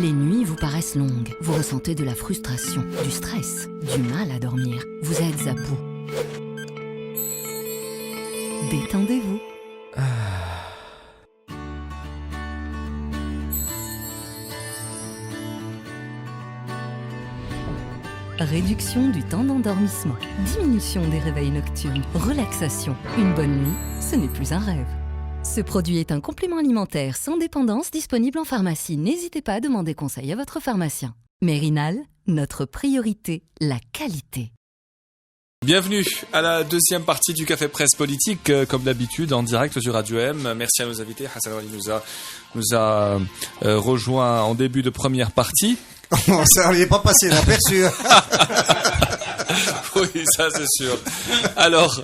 Les nuits vous paraissent longues, vous ressentez de la frustration, du stress, du mal à dormir, vous êtes à bout. Détendez-vous. Réduction du temps d'endormissement, diminution des réveils nocturnes, relaxation. Une bonne nuit, ce n'est plus un rêve. Ce produit est un complément alimentaire sans dépendance disponible en pharmacie. N'hésitez pas à demander conseil à votre pharmacien. Mérinal, notre priorité, la qualité. Bienvenue à la deuxième partie du Café Presse Politique, comme d'habitude, en direct sur Radio M. Merci à nos invités. Hassan Wali nous a rejoint en début de première partie. Ça n'est pas passé inaperçu. Oui, ça c'est sûr. Alors,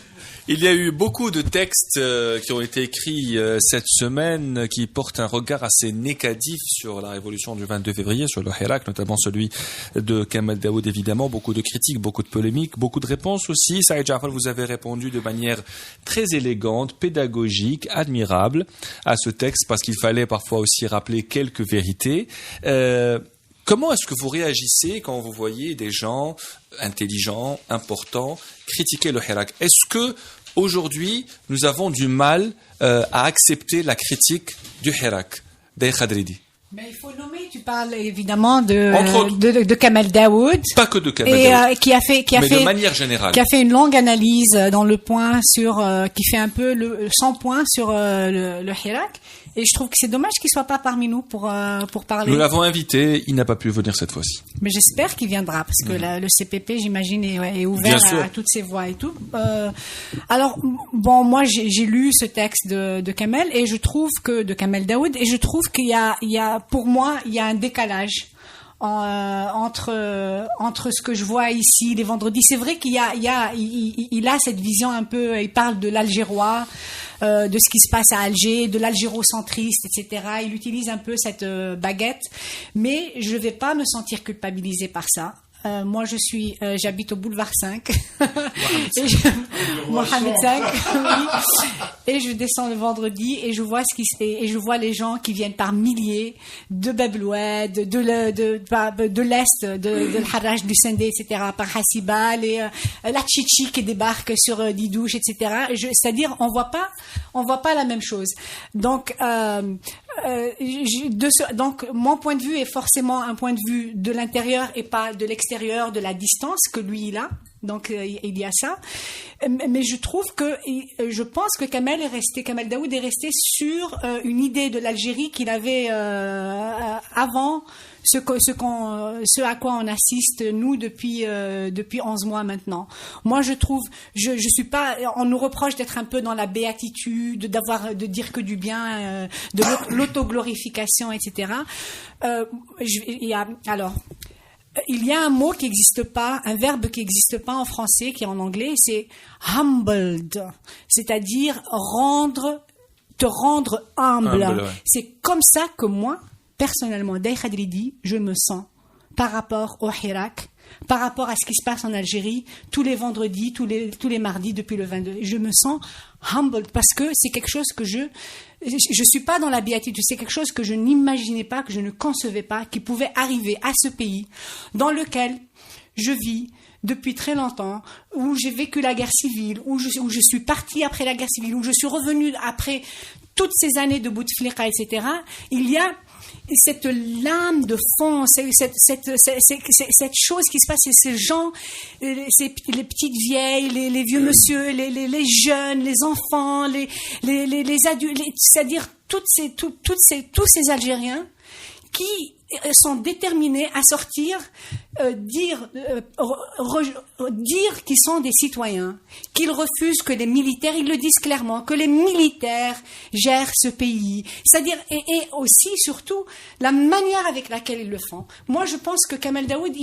il y a eu beaucoup de textes qui ont été écrits cette semaine qui portent un regard assez négatif sur la révolution du 22 février, sur le Hirak, notamment celui de Kamel Daoud, évidemment. Beaucoup de critiques, beaucoup de polémiques, beaucoup de réponses aussi. Saïd Jafar, vous avez répondu de manière très élégante, pédagogique, admirable à ce texte, parce qu'il fallait parfois aussi rappeler quelques vérités. Comment est-ce que vous réagissez quand vous voyez des gens intelligents, importants, critiquer le Hirak? Est-ce que aujourd'hui nous avons du mal à accepter la critique du Hirak d'Aïd Khadridi? Mais il faut nommer, tu parles évidemment de Kamel Daoud. Pas que de Kamel Daoud. Mais de manière générale. Qui a fait une longue analyse dans le point qui fait un peu 100 points sur le Hirak. Et je trouve que c'est dommage qu'il soit pas parmi nous pour parler. Nous l'avons invité, il n'a pas pu venir cette fois-ci. Mais j'espère qu'il viendra, parce que le CPP, j'imagine, est ouvert à toutes ces voix et tout. Alors, bon, moi, j'ai lu ce texte de Kamel, et je trouve que, de Kamel Daoud, et je trouve qu'il y a, pour moi, il y a un décalage entre ce que je vois ici les vendredis. C'est vrai qu'il il a cette vision un peu, il parle de l'Algérois, de ce qui se passe à Alger, de l'algérocentriste, etc. Il utilise un peu cette baguette, mais je vais pas me sentir culpabilisée par ça. Moi, j'habite au boulevard 5. Mohamed 5. Et je descends le vendredi et je vois ce qui se fait. Et je vois les gens qui viennent par milliers de Babloued, de l'Est, de l'Harraj, du Sendé, etc., par Hassiba, la Tchétchi qui débarque sur Didouche, etc. C'est-à-dire, on voit pas la même chose. Donc, donc mon point de vue est forcément un point de vue de l'intérieur et pas de l'extérieur, de la distance que lui il a. Donc il y a ça, mais je pense que Kamel Daoud est resté sur une idée de l'Algérie qu'il avait avant ce à quoi on assiste nous depuis 11 mois maintenant. Moi je suis pas, on nous reproche d'être un peu dans la béatitude, de dire que du bien, de l'autoglorification, etc. Il y a un mot qui n'existe pas, un verbe qui n'existe pas en français, qui est en anglais, c'est humbled, c'est-à-dire te rendre humble. Ouais. C'est comme ça que moi, personnellement, d'Aïd Khadridi, je me sens par rapport au Hirak, par rapport à ce qui se passe en Algérie, tous les vendredis, tous les mardis depuis le 22. Je me sens humbled parce que c'est quelque chose que je suis pas dans la béatitude, c'est quelque chose que je n'imaginais pas, que je ne concevais pas, qui pouvait arriver à ce pays dans lequel je vis depuis très longtemps, où j'ai vécu la guerre civile, où je suis partie après la guerre civile, où je suis revenue après toutes ces années de Bouteflika, etc. Il y a cette lame de fond, cette chose qui se passe, ces gens, les petites vieilles, les vieux monsieur, les jeunes, les enfants, les adultes, c'est-à-dire tous ces Algériens qui sont déterminés à sortir, dire qu'ils sont des citoyens, qu'ils refusent que les militaires, ils le disent clairement, que les militaires gèrent ce pays. C'est-à-dire, et aussi, surtout, la manière avec laquelle ils le font. Moi, je pense que Kamel Daoud,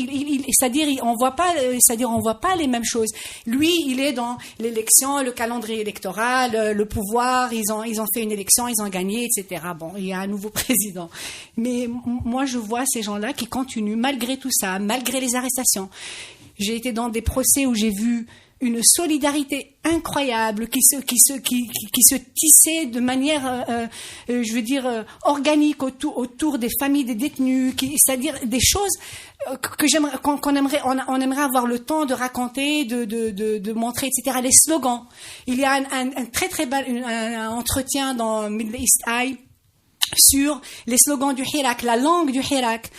on voit pas les mêmes choses. Lui, il est dans l'élection, le calendrier électoral, le pouvoir, ils ont fait une élection, ils ont gagné, etc. Bon, il y a un nouveau président. Mais moi, je vois ces gens-là qui continuent, malgré tout ça, malgré les arrestations. J'ai été dans des procès où j'ai vu une solidarité incroyable qui se tissait de manière, je veux dire, organique autour des familles des détenus, c'est-à-dire des choses que qu'on aimerait, on aimerait avoir le temps de raconter, de montrer, etc. Les slogans. Il y a un très très bel un entretien dans Middle East Eye sur les slogans du Hirak, la langue du Hirak,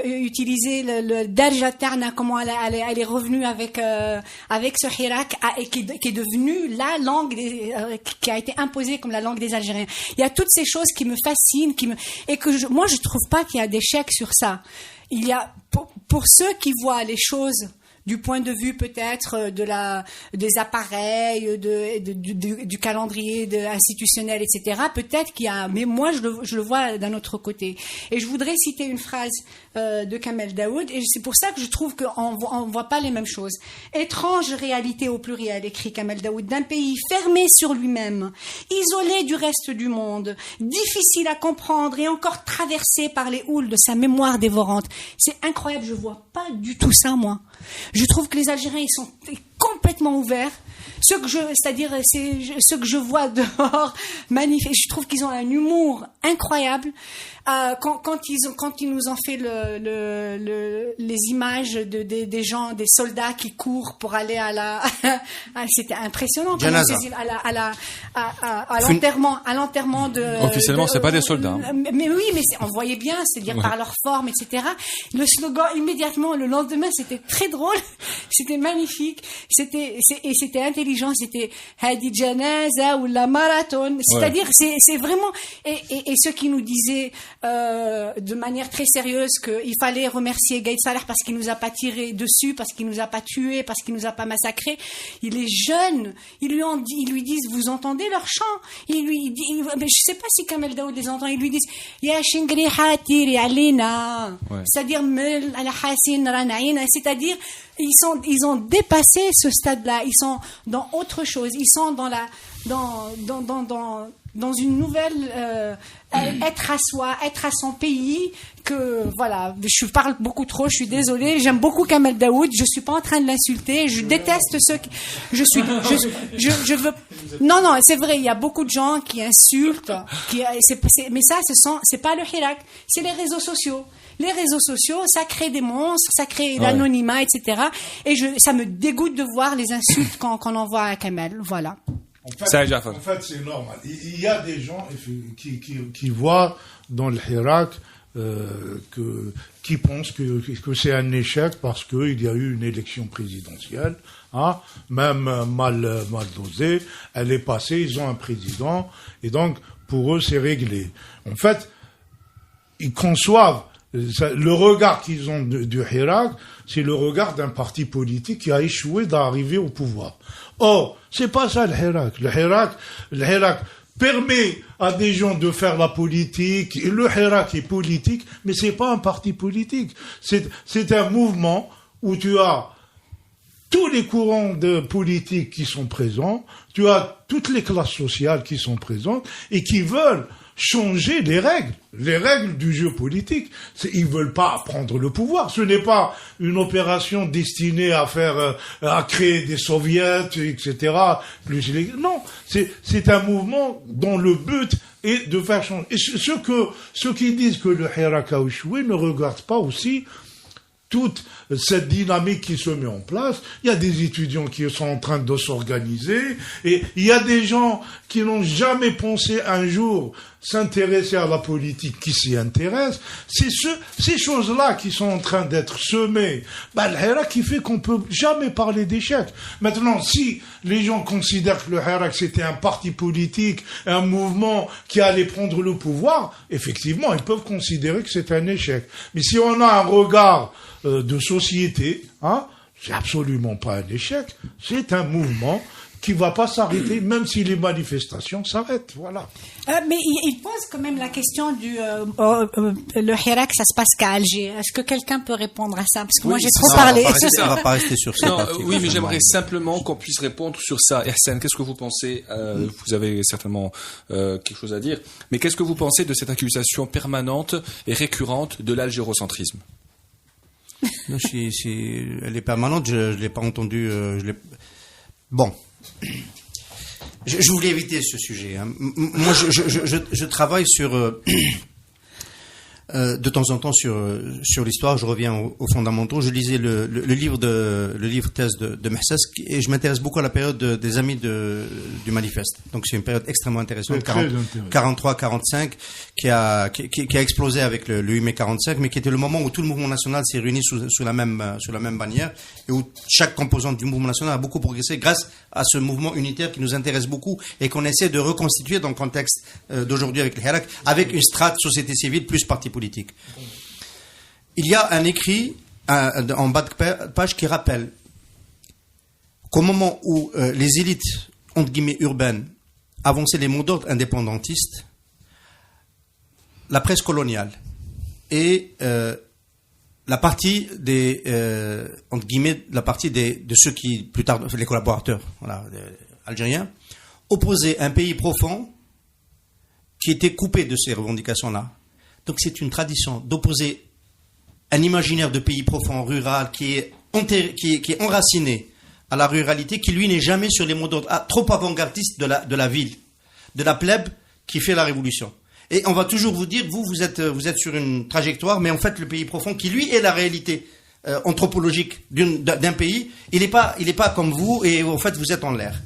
utiliser le Darja Tarna, comment elle est revenue avec ce Hirak, et qui est devenue la langue qui a été imposée comme la langue des Algériens. Il y a toutes ces choses qui me fascinent, et que moi je trouve pas qu'il y a d'échec sur ça. Il y a, pour ceux qui voient les choses du point de vue peut-être des appareils, du calendrier institutionnel, etc. Peut-être qu'il y a, mais moi je le vois d'un autre côté. Et je voudrais citer une phrase de Kamel Daoud, et c'est pour ça que je trouve qu'on voit pas les mêmes choses. Étrange réalité au pluriel, écrit Kamel Daoud, d'un pays fermé sur lui-même, isolé du reste du monde, difficile à comprendre et encore traversé par les houles de sa mémoire dévorante. C'est incroyable, je vois pas du tout ça, moi. Je trouve que les Algériens, ils sont complètement ouverts. C'est-à-dire ce que je vois dehors, magnifique. Je trouve qu'ils ont un humour incroyable. Quand ils nous ont fait les images des gens, des soldats qui courent pour aller c'était impressionnant. À l'enterrement de. Officiellement, c'est pas des soldats. Mais oui, mais on voyait bien, c'est-à-dire par leur forme, etc. Le slogan immédiatement le lendemain, c'était très drôle, c'était magnifique, c'était intelligent, c'était Hadi Janaza ou la marathon, c'est-à-dire c'est vraiment et ceux qui nous disaient de manière très sérieuse qu'il fallait remercier Gaïd Salah parce qu'il nous a pas tiré dessus, parce qu'il nous a pas tué, parce qu'il nous a pas massacré. Il est jeune, ils lui disent, vous entendez leur chant? Mais je sais pas si Kamel Daoud les entend, ils lui disent Ya Shingri Hatiri Alina, c'est-à-dire c'est-à-dire ils ont dépassé ce stade-là, ils sont dans autre chose, ils sont dans une nouvelle être à soi, être à son pays, que voilà, je parle beaucoup trop, je suis désolée, j'aime beaucoup Kamel Daoud, je suis pas en train de l'insulter, je déteste ceux qui je veux non, c'est vrai, il y a beaucoup de gens qui insultent, mais ça c'est pas le Hirak, c'est les réseaux sociaux. Les réseaux sociaux, ça crée des monstres, ça crée l'anonymat, etc. Et ça me dégoûte de voir les insultes qu'on envoie à Kamel. Voilà. En fait, c'est normal. Il y a des gens qui voient dans le Hirak qui pensent que c'est un échec parce qu'il y a eu une élection présidentielle, même mal dosée. Elle est passée, ils ont un président, et donc pour eux c'est réglé. En fait, ils conçoivent le regard qu'ils ont du Hirak, c'est le regard d'un parti politique qui a échoué d'arriver au pouvoir. Or, c'est pas ça le Hirak. Le Hirak permet à des gens de faire la politique. Et le Hirak est politique, mais c'est pas un parti politique. C'est un mouvement où tu as tous les courants de politique qui sont présents, tu as toutes les classes sociales qui sont présentes et qui veulent changer les règles du jeu politique. Ils veulent pas prendre le pouvoir. Ce n'est pas une opération destinée à créer des soviets, etc. Non, c'est un mouvement dont le but est de faire changer. Et ceux qui disent que le Hirak a échoué ne regardent pas aussi toute cette dynamique qui se met en place. Il y a des étudiants qui sont en train de s'organiser, et il y a des gens qui n'ont jamais pensé un jour s'intéresser à la politique qui s'y intéressent. C'est ces choses-là qui sont en train d'être semées. Le Hirak qui fait qu'on peut jamais parler d'échec. Maintenant, si les gens considèrent que le Hirak c'était un parti politique, un mouvement qui allait prendre le pouvoir, effectivement, ils peuvent considérer que c'est un échec. Mais si on a un regard de société, c'est absolument pas un échec, c'est un mouvement qui va pas s'arrêter, même si les manifestations s'arrêtent, voilà. Mais il pose quand même la question le Hirak, ça se passe qu'à Alger. Est-ce que quelqu'un peut répondre à ça? Parce que moi, j'ai trop parlé. On va pas rester sur ça. Oui, mais j'aimerais simplement qu'on puisse répondre sur ça. Hassan, qu'est-ce que vous pensez? Vous avez certainement quelque chose à dire. Mais qu'est-ce que vous pensez de cette accusation permanente et récurrente de l'algérocentrisme? Non, elle est permanente. Je l'ai pas entendu. Bon. Je voulais éviter ce sujet. Hein. Moi, je travaille sur... de temps en temps sur l'histoire, je reviens aux fondamentaux. Je lisais le livre thèse de Mehsas et je m'intéresse beaucoup à la période des amis du manifeste. Donc c'est une période extrêmement intéressante, 43-45, qui a explosé avec le 8 mai 45, mais qui était le moment où tout le mouvement national s'est réuni sous la même bannière et où chaque composante du mouvement national a beaucoup progressé grâce à ce mouvement unitaire qui nous intéresse beaucoup et qu'on essaie de reconstituer dans le contexte d'aujourd'hui avec le Hirak, avec une strate société civile plus parti politique. Il y a un écrit en bas de page qui rappelle qu'au moment où les élites, entre guillemets, urbaines avançaient les mots d'ordre indépendantistes, la presse coloniale et la partie des entre guillemets de ceux qui plus tard les collaborateurs algériens opposaient un pays profond qui était coupé de ces revendications-là. Donc c'est une tradition d'opposer un imaginaire de pays profond, rural, qui est enraciné à la ruralité, qui lui n'est jamais sur les mots d'ordre trop avant-gardistes de la ville, de la plèbe qui fait la révolution. Et on va toujours vous dire, vous êtes sur une trajectoire, mais en fait le pays profond, qui lui est la réalité anthropologique d'un pays, il n'est pas comme vous, et en fait vous êtes en l'air.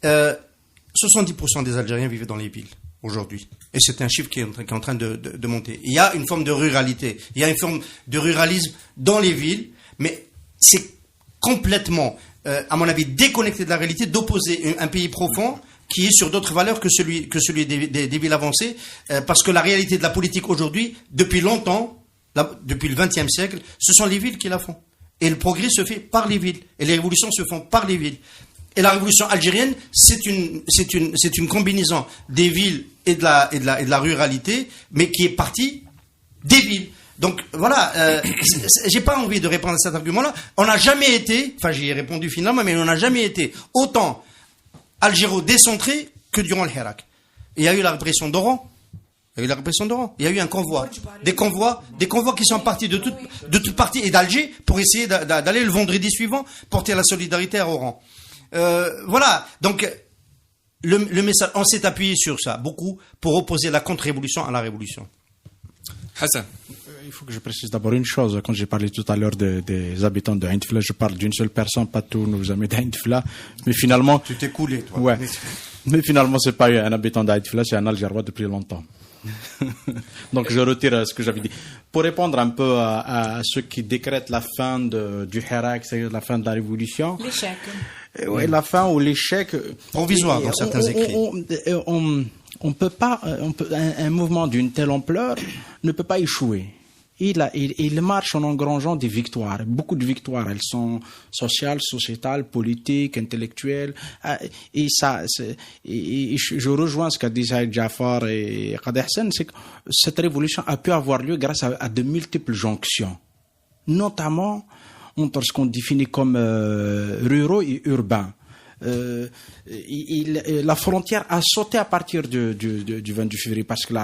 70% des Algériens vivent dans les villes aujourd'hui. Et c'est un chiffre qui est en train de monter. Il y a une forme de ruralité. Il y a une forme de ruralisme dans les villes, mais c'est complètement, à mon avis, déconnecté de la réalité d'opposer un pays profond qui est sur d'autres valeurs que celui des villes avancées, parce que la réalité de la politique aujourd'hui, depuis longtemps, depuis le XXe siècle, ce sont les villes qui la font. Et le progrès se fait par les villes. Et les révolutions se font par les villes. Et la révolution algérienne, c'est une combinaison des villes et de la ruralité, mais qui est partie des villes. Donc voilà, j'ai pas envie de répondre à cet argument-là. On n'a jamais été, enfin j'y ai répondu finalement, mais on n'a jamais été autant algéro-décentré que durant le Hirak. Il y a eu la répression d'Oran. Il y a eu un convoi. Des convois qui sont partis de toutes parties et d'Alger pour essayer d'aller le vendredi suivant porter la solidarité à Oran. Voilà, donc le message, on s'est appuyé sur ça beaucoup pour opposer la contre-révolution à la révolution. Hassan. Il faut que je précise d'abord une chose. Quand j'ai parlé tout à l'heure des habitants de Ain Fla, je parle d'une seule personne, pas tous nos amis d'Ain Fla. Mais finalement... Tu t'es coulé, toi. Ouais. Mais finalement, c'est pas un habitant d'Ain Fla, c'est un Algérois depuis longtemps. Donc je retire ce que j'avais dit. Pour répondre un peu à ceux qui décrètent la fin du Hirak, c'est-à-dire la fin de la révolution. L'échec. Oui, la fin ou l'échec. Provisoire dans certains écrits. On peut pas, un mouvement d'une telle ampleur ne peut pas échouer. Il marche en engrangeant des victoires, beaucoup de victoires. Elles sont sociales, sociétales, politiques, intellectuelles. Et je rejoins ce qu'a dit Saïd Jafar et Qadi Hassan, c'est que cette révolution a pu avoir lieu grâce à de multiples jonctions, notamment entre ce qu'on définit comme ruraux et urbains. La frontière a sauté à partir du 22 février parce que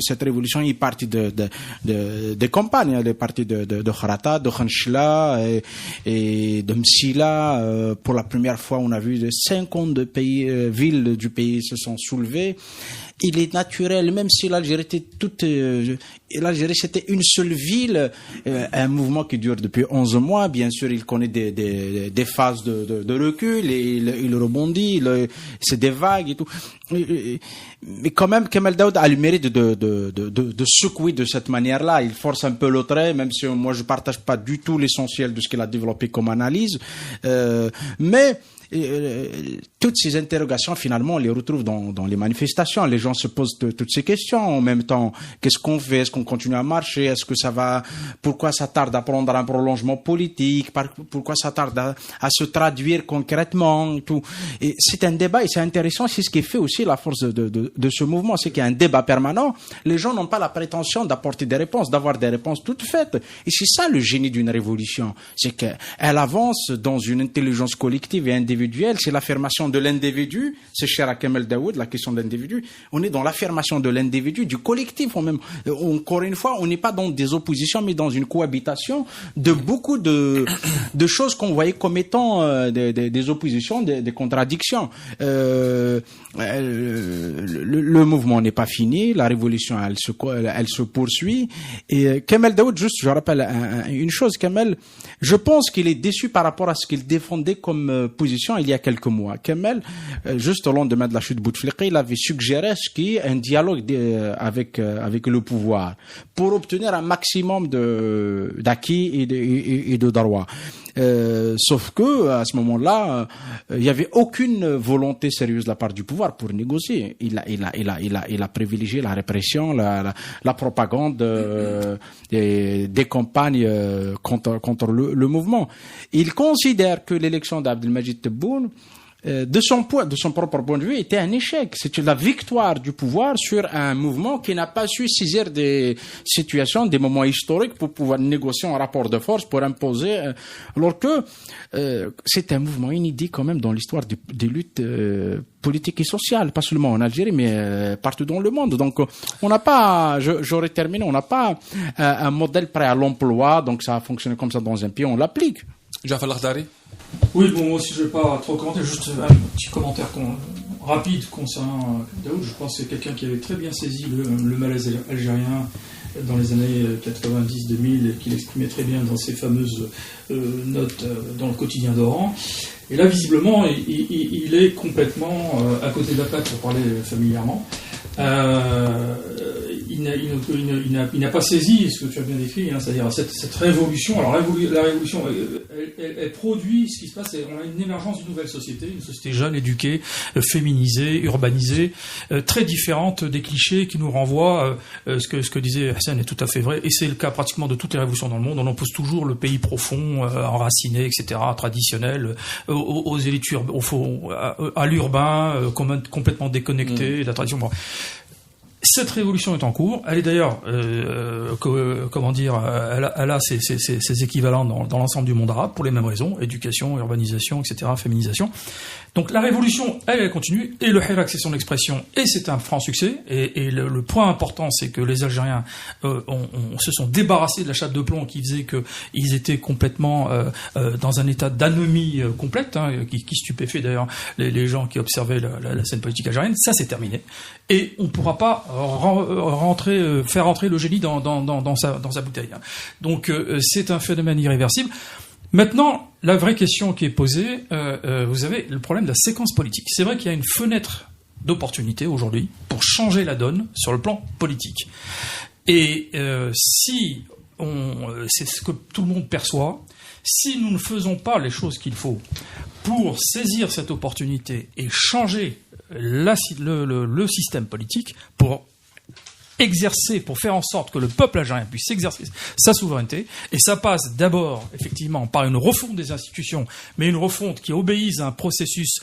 cette révolution est partie des campagnes, elle est partie de Kharata, de Khanchla et de Msila. Pour la première fois, on a vu 52 villes du pays se sont soulevées. Il est naturel, même si l'Algérie était l'Algérie c'était une seule ville, un mouvement qui dure depuis 11 mois, bien sûr il connaît des phases de recul et il rebondit, c'est des vagues et tout. Mais quand même, Kemal Daoud a le mérite de secouer de cette manière-là. Il force un peu le trait, même si moi je partage pas du tout l'essentiel de ce qu'il a développé comme analyse. Mais toutes ces interrogations, finalement, on les retrouve dans les manifestations. Les gens se posent toutes ces questions. En même temps, qu'est-ce qu'on fait? Est-ce qu'on continue à marcher? Est-ce que ça va? Pourquoi ça tarde à prendre un prolongement politique? Pourquoi ça tarde à se traduire concrètement? Tout. Et c'est un débat et c'est intéressant. C'est ce qui fait aussi la force de ce mouvement. C'est qu'il y a un débat permanent. Les gens n'ont pas la prétention d'apporter des réponses, d'avoir des réponses toutes faites. Et c'est ça le génie d'une révolution. C'est qu'elle avance dans une intelligence collective et individuelle individuelle, c'est l'affirmation de l'individu. C'est cher à Kamel Daoud, la question de l'individu. On est dans l'affirmation de l'individu, du collectif. Encore une fois, on n'est pas dans des oppositions, mais dans une cohabitation de beaucoup de choses qu'on voyait comme étant des oppositions, des contradictions. Le mouvement n'est pas fini, la révolution, elle se poursuit. Et Kamel Daoud, juste, je rappelle une chose, Kamel, je pense qu'il est déçu par rapport à ce qu'il défendait comme position il y a quelques mois. Kamel, juste au lendemain de la chute de Bouteflika, il avait suggéré un dialogue avec le pouvoir pour obtenir un maximum d'acquis et de droits. Sauf que à ce moment-là, il y avait aucune volonté sérieuse de la part du pouvoir pour négocier. Il a privilégié la répression, la propagande, des campagnes contre le mouvement. Il considère que l'élection d'Abdelmajid Tebboune, de son propre point de vue, était un échec. C'était la victoire du pouvoir sur un mouvement qui n'a pas su saisir des situations, des moments historiques pour pouvoir négocier un rapport de force, pour imposer, alors que c'est un mouvement inédit quand même dans l'histoire des luttes politiques et sociales, pas seulement en Algérie, mais partout dans le monde. Donc, on n'a pas, j'aurais terminé, on n'a pas un modèle prêt à l'emploi, donc ça a fonctionné comme ça dans un pays, on l'applique. Jafar Lakhdari. Oui, bon, moi aussi je ne vais pas trop commenter, juste un petit commentaire rapide concernant Daoud. Je pense que c'est quelqu'un qui avait très bien saisi le malaise algérien dans les années 90-2000 et qu'il exprimait très bien dans ses fameuses notes dans le quotidien d'Oran. Et là, visiblement, il est complètement à côté de la plaque, pour parler familièrement. Il n'a pas saisi ce que tu as bien décrit, hein, c'est-à-dire cette révolution. Alors la révolution, elle produit ce qui se passe. On a une émergence d'une nouvelle société, une société jeune, éduquée, féminisée, urbanisée, très différente des clichés qui nous renvoient. Ce que disait Hassan est tout à fait vrai, et c'est le cas pratiquement de toutes les révolutions dans le monde. On oppose toujours le pays profond, enraciné, etc., traditionnel, aux élites à l'urbain, complètement déconnecté de la tradition. Bon. Cette révolution est en cours. Elle est d'ailleurs, comment dire, elle a ses équivalents dans l'ensemble du monde arabe pour les mêmes raisons, éducation, urbanisation, etc., féminisation. Donc la révolution, elle continue, et le Hirak, c'est son expression, et c'est un franc succès. Et le point important, c'est que les Algériens se sont débarrassés de la chape de plomb qui faisait qu'ils étaient complètement dans un état d'anomie complète, hein, qui stupéfait d'ailleurs les gens qui observaient la scène politique algérienne. Ça, c'est terminé. Et on ne pourra pas faire rentrer le génie dans sa bouteille. Donc c'est un phénomène irréversible. Maintenant, la vraie question qui est posée, vous avez le problème de la séquence politique. C'est vrai qu'il y a une fenêtre d'opportunité aujourd'hui pour changer la donne sur le plan politique. Et c'est ce que tout le monde perçoit, si nous ne faisons pas les choses qu'il faut pour saisir cette opportunité et changer le système politique, pour faire en sorte que le peuple algérien puisse exercer sa souveraineté, et ça passe d'abord effectivement par une refonte des institutions, mais une refonte qui obéisse à un processus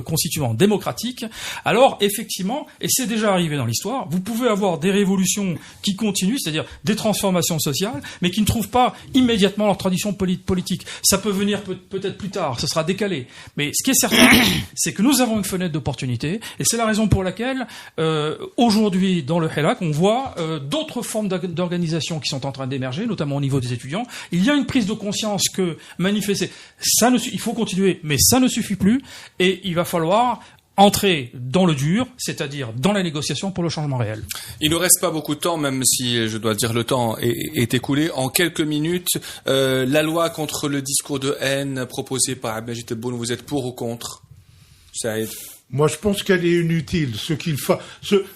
constituant démocratique. Alors effectivement, et c'est déjà arrivé dans l'histoire, vous pouvez avoir des révolutions qui continuent, c'est-à-dire des transformations sociales, mais qui ne trouvent pas immédiatement leur tradition politique. Ça peut venir peut-être plus tard, ça sera décalé. Mais ce qui est certain, c'est que nous avons une fenêtre d'opportunité, et c'est la raison pour laquelle aujourd'hui, dans le Hirak, on voit d'autres formes d'organisation qui sont en train d'émerger, notamment au niveau des étudiants. Il y a une prise de conscience que manifester, il faut continuer, mais ça ne suffit plus, et il va falloir entrer dans le dur, c'est-à-dire dans la négociation pour le changement réel. Il ne reste pas beaucoup de temps, même si je dois dire le temps est écoulé. En quelques minutes, la loi contre le discours de haine proposée par Abdelmajid Tebboune, vous êtes pour ou contre, Saïd? Moi, je pense qu'elle est inutile.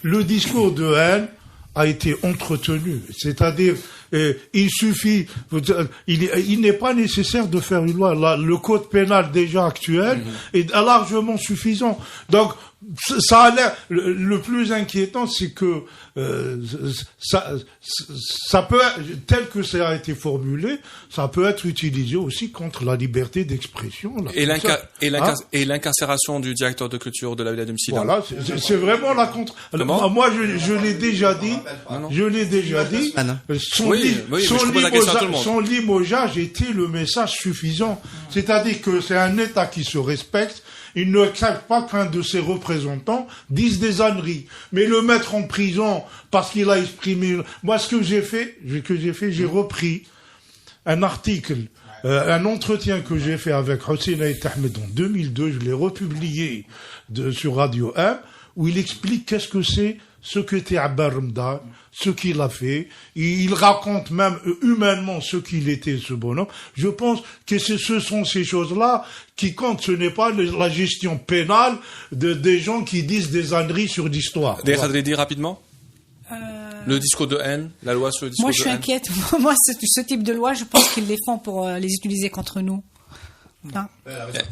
Le discours de haine a été entretenu. C'est-à-dire, il suffit, il n'est pas nécessaire de faire une loi. Le code pénal déjà actuel est largement suffisant. Donc, ça a l'air, le plus inquiétant, c'est que ça peut, tel que ça a été formulé, ça peut être utilisé aussi contre la liberté d'expression. Et l'incarcération du directeur de culture de la ville de Msila. Voilà, c'est vraiment la contre. Moi, je l'ai déjà dit. Je l'ai déjà dit. je pose la question à tout le monde. Son limogeage était le message suffisant. C'est-à-dire que c'est un État qui se respecte. Il ne accepte pas qu'un de ses représentants dise des âneries. Mais le mettre en prison parce qu'il a exprimé... Moi, ce que j'ai fait, j'ai repris un article, un entretien que j'ai fait avec Hossein Aït Ahmed en 2002, je l'ai republié sur Radio 1, où il explique qu'est-ce que c'est, ce qu'était Abba Ramdan, ce qu'il a fait. Il raconte même humainement ce qu'il était, ce bonhomme. Je pense que ce sont ces choses-là qui comptent. Ce n'est pas la gestion pénale des gens qui disent des âneries sur l'histoire. Des Khadridi, rapidement. Le discours de haine, la loi sur le discours de haine. Moi, je suis inquiète. Moi, ce type de loi, je pense qu'ils les font pour les utiliser contre nous.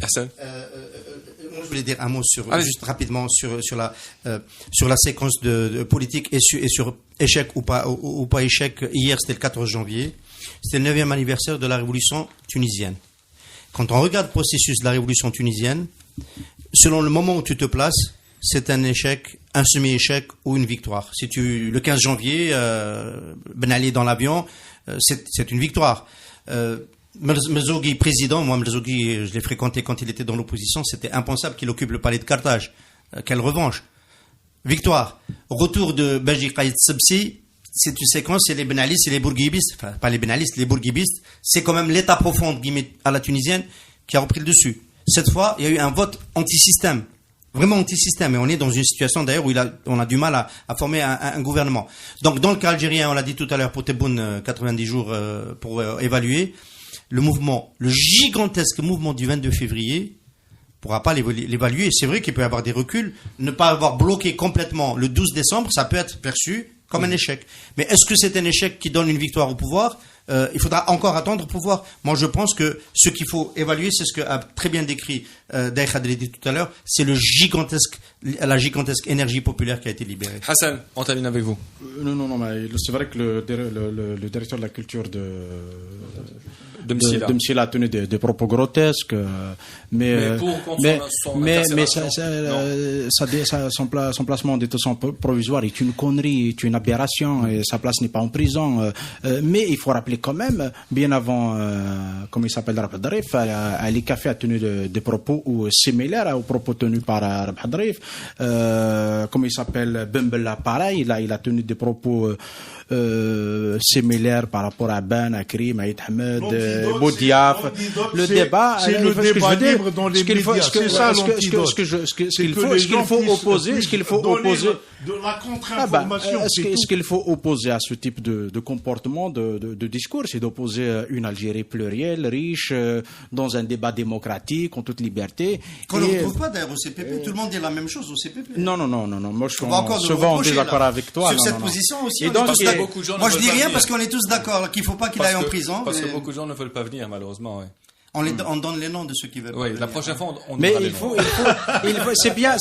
Hassan. Moi, je voulais dire un mot juste rapidement sur la séquence de politique et sur échec ou pas échec. Hier, c'était le 14 janvier. C'était le 9e anniversaire de la révolution tunisienne. Quand on regarde le processus de la révolution tunisienne, selon le moment où tu te places, c'est un échec, un semi-échec ou une victoire. Si le 15 janvier, Ben Ali dans l'avion, c'est une victoire. Merzougui président, moi Merzougui, je l'ai fréquenté quand il était dans l'opposition, c'était impensable qu'il occupe le palais de Carthage. Quelle revanche. Victoire. Retour de Beji Qaïd Sebsi, c'est une séquence, c'est les Ben Ali, c'est les bourguibistes, enfin pas les Ben Ali, c'est les bourguibistes, c'est quand même l'état profond à la tunisienne qui a repris le dessus. Cette fois, il y a eu un vote anti-système. Vraiment anti-système. Et on est dans une situation d'ailleurs où on a du mal à former un gouvernement. Donc dans le cas algérien, on l'a dit tout à l'heure pour Tebboune, 90 jours pour évaluer. Le gigantesque mouvement du 22 février pourra pas l'évaluer. C'est vrai qu'il peut y avoir des reculs. Ne pas avoir bloqué complètement le 12 décembre, ça peut être perçu comme un échec. Mais est-ce que c'est un échec qui donne une victoire au pouvoir ? Il faudra encore attendre pour voir. Moi, je pense que ce qu'il faut évaluer, c'est ce que a très bien décrit Daï Khadridi tout à l'heure, c'est la gigantesque énergie populaire qui a été libérée. Hassan, on termine avec vous. Non, mais c'est vrai que le directeur de la culture de Msila a tenu des propos grotesques, mais son placement en détention provisoire est une connerie, est une aberration, et sa place n'est pas en prison. Mais il faut rappeler quand même, bien avant, comment il s'appelle, Rabh Hadrif, Ali Kafé a tenu des propos similaires aux propos tenus par Rabh Hadrif. Comment il s'appelle, Bembella, pareil, il a tenu des propos similaires par rapport à Ben, à Krim, à Aït Ahmed, Boudiaf. Le débat, c'est le débat libre dans les médias. C'est ça l'antidote. Ce qu'il faut opposer, de la contre-information. Ce qu'il faut opposer à ce type de comportement, de discours, c'est d'opposer une Algérie plurielle, riche, dans un débat démocratique, en toute liberté. Qu'on ne retrouve pas d'ailleurs au CPP. Tout le monde dit la même chose au CPP. Non. Moi, je suis souvent en désaccord avec toi. Sur cette position aussi. Et donc, moi, je dis rien parce qu'on est tous d'accord qu'il ne faut pas qu'il aille en prison. Parce que beaucoup de gens ne veulent pas venir, malheureusement. Ouais. On donne les noms de ceux qui veulent. Oui, la prochaine fois, on mais il faut, c'est bien.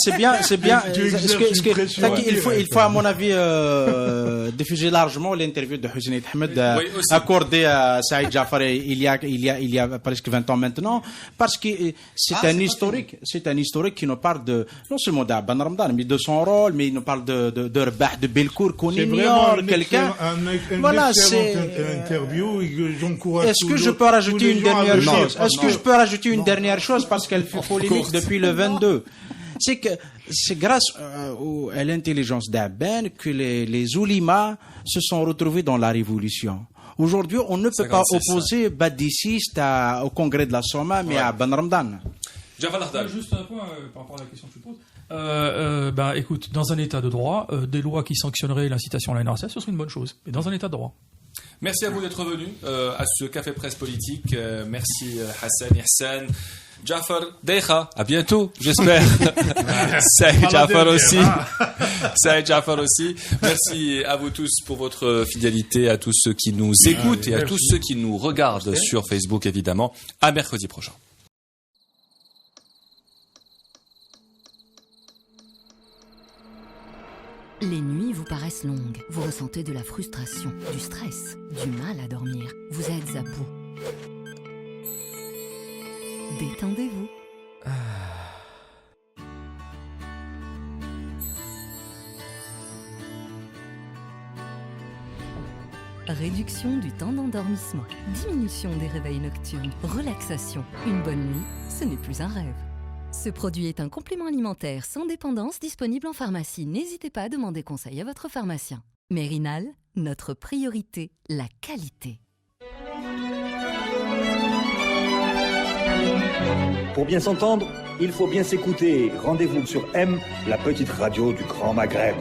Il faut, à mon avis, diffuser largement l'interview de Hossein Aït Ahmed accordée à Saïd Jafari il y a presque 20 ans maintenant, parce que c'est un historique qui nous parle non seulement d'Abban Ramdan, mais de son rôle, mais il nous parle de Rbah, de Belcourt, qu'on ignore quelqu'un. Voilà, c'est une interview et j'encourage. Est-ce que je peux rajouter une dernière chose? Est-ce que je peux rajouter une dernière chose parce qu'elle fait polémique depuis le 22? C'est que c'est grâce à l'intelligence d'Abban que les oulimas se sont retrouvés dans la révolution. Aujourd'hui, on ne peut pas opposer Badissiste au congrès de la Soma, mais à Ben Ramdan. Juste un point par rapport à la question que tu poses. Écoute, dans un état de droit, des lois qui sanctionneraient l'incitation à la NRC, ce serait une bonne chose. Mais dans un état de droit. Merci à vous d'être venus à ce café presse politique. Merci Hassan, Ihsan, Jafar, Deikha. À bientôt, j'espère. Saïd Jafar aussi. Merci à vous tous pour votre fidélité, à tous ceux qui nous écoutent et à tous ceux qui nous regardent sur Facebook, évidemment. À mercredi prochain. Les nuits vous paraissent longues, vous ressentez de la frustration, du stress, du mal à dormir, vous êtes à bout. Détendez-vous. Réduction du temps d'endormissement, diminution des réveils nocturnes, relaxation. Une bonne nuit, ce n'est plus un rêve. Ce produit est un complément alimentaire sans dépendance disponible en pharmacie. N'hésitez pas à demander conseil à votre pharmacien. Mérinal, notre priorité, la qualité. Pour bien s'entendre, il faut bien s'écouter. Rendez-vous sur M, la petite radio du Grand Maghreb.